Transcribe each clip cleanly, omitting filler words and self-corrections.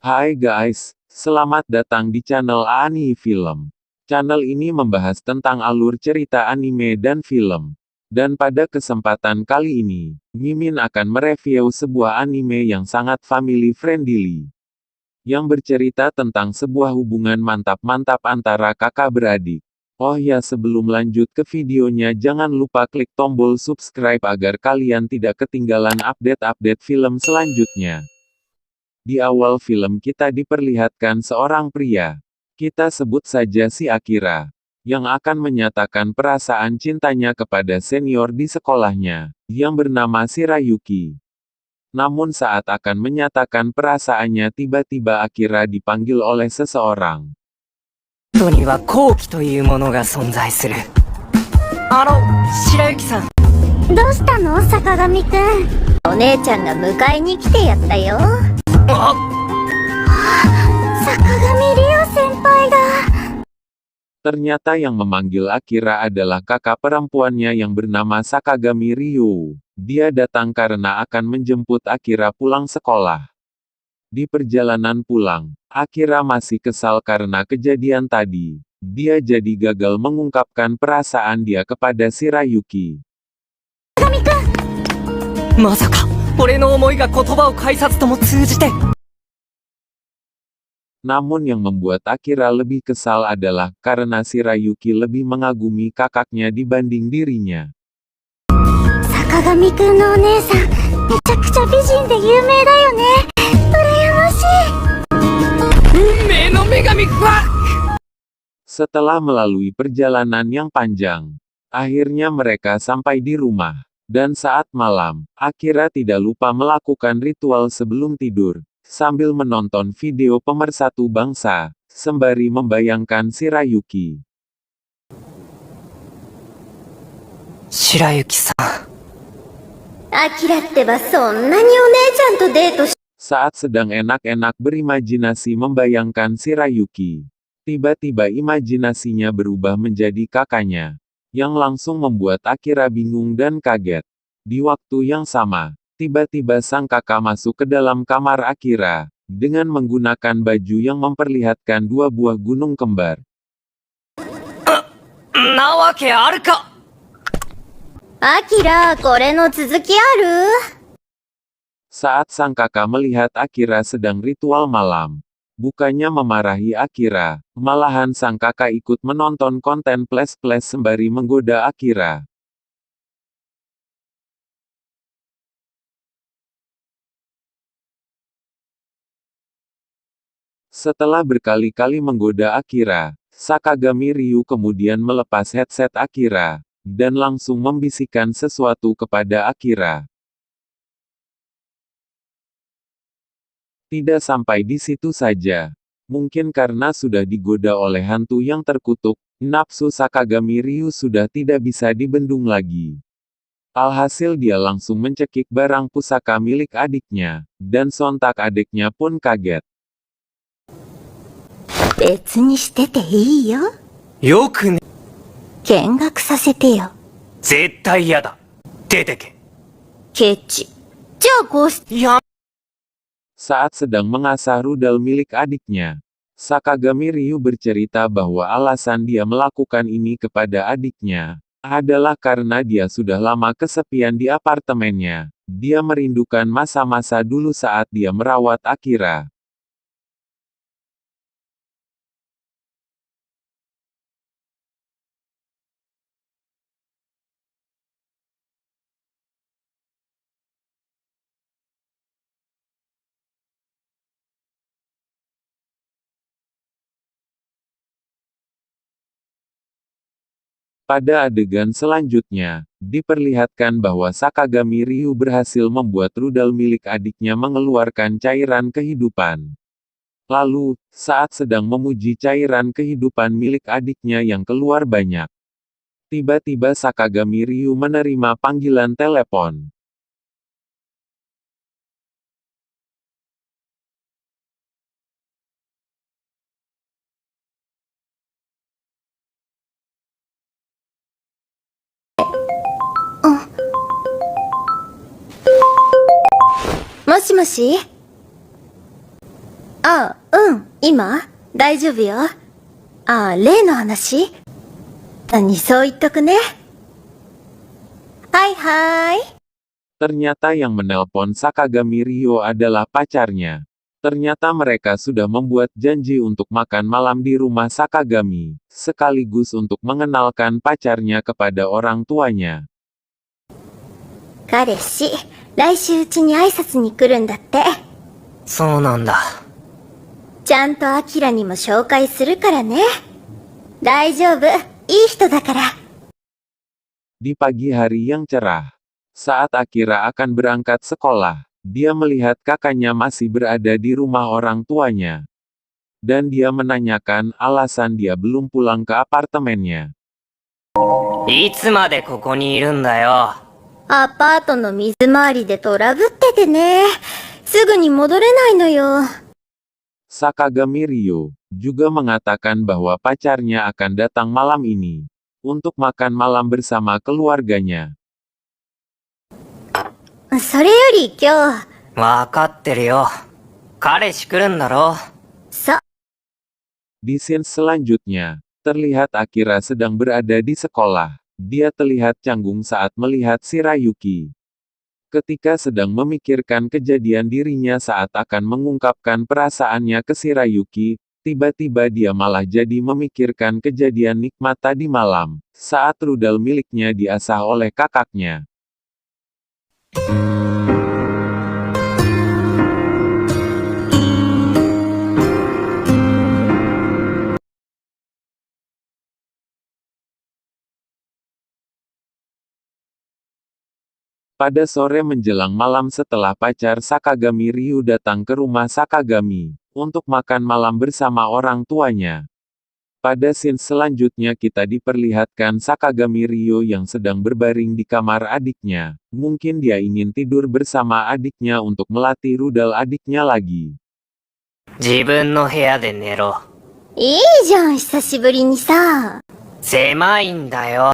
Hai guys, selamat datang di channel Ani Film. Channel ini membahas tentang alur cerita anime dan film. Dan pada kesempatan kali ini, Mimin akan mereview sebuah anime yang sangat family friendly. Yang bercerita tentang sebuah hubungan mantap-mantap antara kakak beradik. Oh ya, sebelum lanjut ke videonya jangan lupa klik tombol subscribe agar kalian tidak ketinggalan update-update film selanjutnya. Di awal film kita diperlihatkan seorang pria. Kita sebut saja si Akira. Yang akan menyatakan perasaan cintanya kepada senior di sekolahnya, yang bernama Shirayuki. Namun saat akan menyatakan perasaannya tiba-tiba Akira dipanggil oleh seseorang. 人には好機というものが存在する。白雪さん。どうしたの、坂上くん。お姉ちゃんが迎えに来てやったよ。坂上リオ先輩だ。Ternyata yang memanggil Akira adalah kakak perempuannya yang bernama Sakagami Ryu. Dia datang karena akan menjemput Akira pulang sekolah. Di perjalanan pulang, Akira masih kesal karena kejadian tadi. Dia jadi gagal mengungkapkan perasaan dia kepada Shirayuki. まさか、俺の思いが言葉を介さずとも通じて。Namun yang membuat Akira lebih kesal adalah karena Shirayuki lebih mengagumi kakaknya dibanding dirinya. 坂上くんのお姉さん、めちゃくちゃ美人で有名だよね。羨ましい。運命の女神ファック。 Setelah melalui perjalanan yang panjang, akhirnya mereka sampai di rumah. Dan saat malam, Akira tidak lupa melakukan ritual sebelum tidur, sambil menonton video pemersatu bangsa, sembari membayangkan Shirayuki. 白雪さん。アキラってばそんなにお姉ちゃんとデートし。 Saat sedang enak-enak berimajinasi membayangkan Shirayuki, tiba-tiba imajinasinya berubah menjadi kakaknya, yang langsung membuat Akira bingung dan kaget. Di waktu yang sama, tiba-tiba sang kakak masuk ke dalam kamar Akira, dengan menggunakan baju yang memperlihatkan dua buah gunung kembar. なわけあるか。アキラ、これの続きある？ Saat sang kakak melihat Akira sedang ritual malam, bukannya memarahi Akira, malahan sang kakak ikut menonton konten flash-flash sembari menggoda Akira. Setelah berkali-kali menggoda Akira, Sakagami Ryu kemudian melepas headset Akira, dan langsung membisikkan sesuatu kepada Akira. Tidak sampai di situ saja. Mungkin karena sudah digoda oleh hantu yang terkutuk, nafsu Sakagami Ryu sudah tidak bisa dibendung lagi. Alhasil dia langsung mencekik barang pusaka milik adiknya, dan sontak adiknya pun kaget. 別にしてていいよ。よくね。見学させてよ。絶対嫌だ。出てけ。ケチ。じゃあこうし。いや。 Saat sedang mengasah rudal milik adiknya, Sakagami Ryu bercerita bahwa alasan dia melakukan ini kepada adiknya adalah karena dia sudah lama kesepian di apartemennya. Dia merindukan masa-masa dulu saat dia merawat Akira. Pada adegan selanjutnya, diperlihatkan bahwa Sakagami Ryu berhasil membuat rudal milik adiknya mengeluarkan cairan kehidupan. Lalu, saat sedang memuji cairan kehidupan milik adiknya yang keluar banyak, tiba-tiba Sakagami Ryu menerima panggilan telepon. Moshi moshi? 今大丈夫よ。例の話そう言っとくね。はいはーい。 Ternyata yang menelpon Sakagami Ryo adalah pacarnya. Ternyata mereka sudah membuat janji untuk makan malam di rumah Sakagami, sekaligus untuk mengenalkan pacarnya kepada orang tuanya. 彼氏、来週うちに挨拶に来るんだって。そうなんだ。ちゃんとアキラにも紹介するからね。大丈夫、いい人だから。 Di pagi hari yang cerah, saat Akira akan berangkat sekolah, dia melihat kakaknya masih berada di rumah orang tuanya. Dan dia menanyakan alasan dia belum pulang ke apartemennya. いつまでここにいるんだよ。アパートの水回りでトラブっててね。すぐに戻れないのよ。 Sakagami Ryo juga mengatakan bahwa pacarnya akan datang malam ini untuk makan malam bersama keluarganya. それより今日、わかってるよ。彼氏来るんだろ。Di scene selanjutnya, terlihat Akira sedang berada di sekolah. Dia terlihat canggung saat melihat Shirayuki. Ketika sedang memikirkan kejadian dirinya saat akan mengungkapkan perasaannya ke Shirayuki, tiba-tiba dia malah jadi memikirkan kejadian nikmat tadi malam, saat rudal miliknya diasah oleh kakaknya. Pada sore menjelang malam setelah pacar Sakagami Ryu datang ke rumah Sakagami, untuk makan malam bersama orang tuanya. Pada scene selanjutnya kita diperlihatkan Sakagami Ryo yang sedang berbaring di kamar adiknya. Mungkin dia ingin tidur bersama adiknya untuk melatih rudal adiknya lagi. 自分の部屋で寝ろ。いいじゃん、久しぶりにさ。狭いんだよ。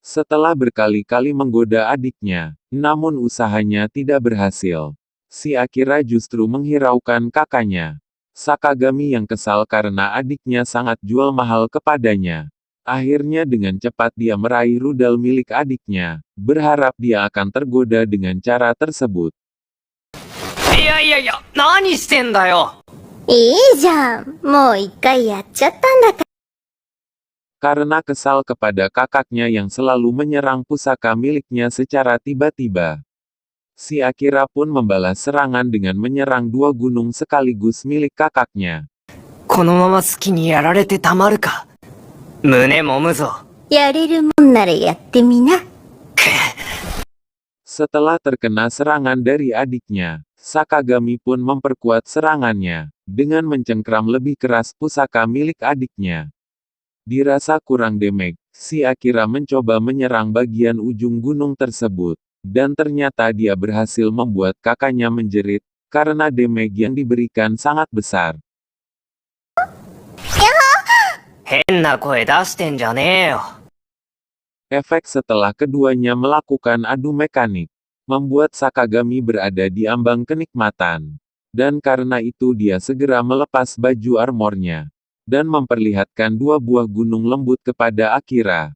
Setelah berkali-kali menggoda adiknya, namun usahanya tidak berhasil. Si Akira justru menghiraukan kakaknya. Sakagami yang kesal karena adiknya sangat jual mahal kepadanya. Akhirnya dengan cepat dia meraih rudal milik adiknya, berharap dia akan tergoda dengan cara tersebut. いやいやいや、何してんだよ。いいじゃん、もう一回やっちゃったんだから。 Karena kesal kepada kakaknya yang selalu menyerang pusaka miliknya secara tiba-tiba. Si Akira pun membalas serangan dengan menyerang dua gunung sekaligus milik kakaknya. このまま好きにやられてたまるか。胸もむぞ。やれるもんならやってみな。 Setelah terkena serangan dari adiknya, Sakagami pun memperkuat serangannya, dengan mencengkram lebih keras pusaka milik adiknya. Dirasa kurang damage, si Akira mencoba menyerang bagian ujung gunung tersebut, dan ternyata dia berhasil membuat kakaknya menjerit, karena damage yang diberikan sangat besar. 変な声出してんじゃねえよ。 Efek setelah keduanya melakukan adu mekanik, membuat Sakagami berada di ambang kenikmatan. Dan karena itu dia segera melepas baju armornya, dan memperlihatkan dua buah gunung lembut kepada Akira.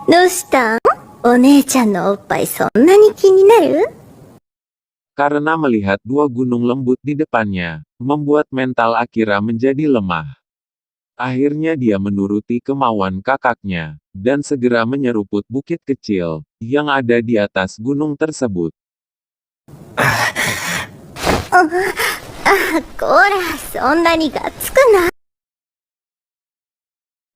どうしたん？お姉ちゃんのおっぱいそんなに気になる？ Karena melihat dua gunung lembut di depannya, membuat mental Akira menjadi lemah. Akhirnya dia menuruti kemauan kakaknya, dan segera menyeruput bukit kecil, yang ada di atas gunung tersebut. こら、そんなにがっつくな。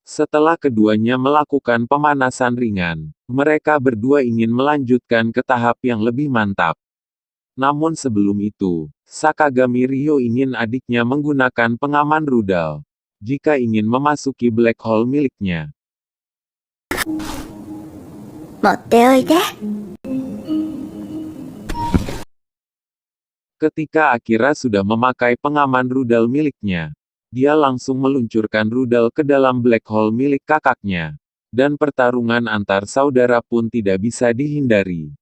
Setelah keduanya melakukan pemanasan ringan, mereka berdua ingin melanjutkan ke tahap yang lebih mantap. Namun sebelum itu, Sakagami Ryo ingin adiknya menggunakan pengaman rudal, jika ingin memasuki black hole miliknya. 持っておいで。 Ketika Akira sudah memakai pengaman rudal miliknya, dia langsung meluncurkan rudal ke dalam black hole milik kakaknya. Dan pertarungan antar saudara pun tidak bisa dihindari.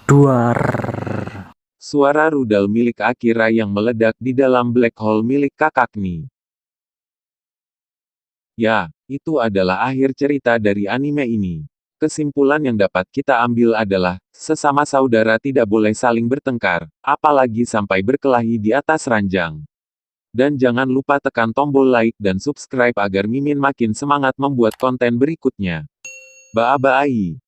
Duar. Suara rudal milik Akira yang meledak di dalam black hole milik Kakakni. Ya, itu adalah akhir cerita dari anime ini. Kesimpulan yang dapat kita ambil adalah, sesama saudara tidak boleh saling bertengkar, apalagi sampai berkelahi di atas ranjang. Dan jangan lupa tekan tombol like dan subscribe agar Mimin makin semangat membuat konten berikutnya. Bye-bye.